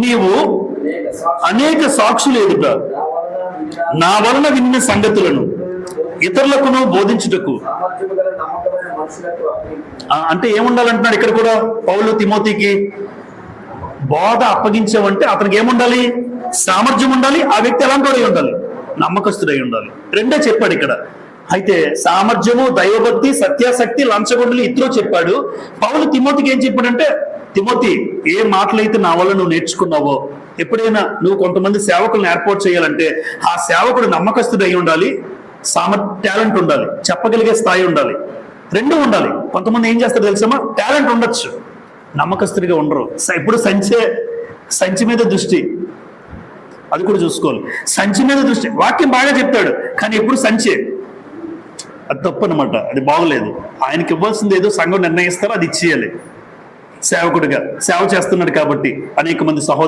నీవు అనేక సాక్షులు ఎదుట నా వలన విన్న సంగతులను ఇతరులకును బోధించుటకు. అంటే ఏముండాలంటున్నాడు ఇక్కడ కూడా పౌలు తిమోతికి? బోధ అప్పగించావంటే అతనికి ఏముండాలి? సామర్థ్యం ఉండాలి. ఆ వ్యక్తి ఎలాంటి ఉండాలి? నమ్మకస్తుడై ఉండాలి. రెండే చెప్పాడు ఇక్కడ. అయితే సామర్థ్యము, దైవభక్తి, సత్యాసక్తి, లంచగొండలు ఇద్దరు చెప్పాడు. పౌలు తిమోతికి ఏం చెప్పాడంటే, తిమోతి, ఏ మాటలైతే నా వల్ల నువ్వు నేర్చుకున్నావో, ఎప్పుడైనా నువ్వు కొంతమంది సేవకులను ఏర్పాటు చేయాలంటే ఆ సేవకుడు నమ్మకస్తుడై ఉండాలి, టాలెంట్ ఉండాలి, చెప్పగలిగే స్థాయి ఉండాలి. రెండు ఉండాలి. కొంతమంది ఏం చేస్తారు తెలుసమ్మా, టాలెంట్ ఉండొచ్చు, నమ్మకస్తుడిగా ఉండరు. ఇప్పుడు సంచి మీద దృష్టి, అది కూడా చూసుకోవాలి. సంచి మీద దృష్టి, వాక్యం బాగా చెప్తాడు కానీ ఎప్పుడు సంచే, అది తప్పు అనమాట. అది బాగలేదు. ఆయనకి ఇవ్వాల్సింది ఏదో సంఘం నిర్ణయిస్తారో అది ఇచ్చేయాలి. సేవకుడిగా సేవ చేస్తున్నాడు కాబట్టి అనేక మంది సహోదరు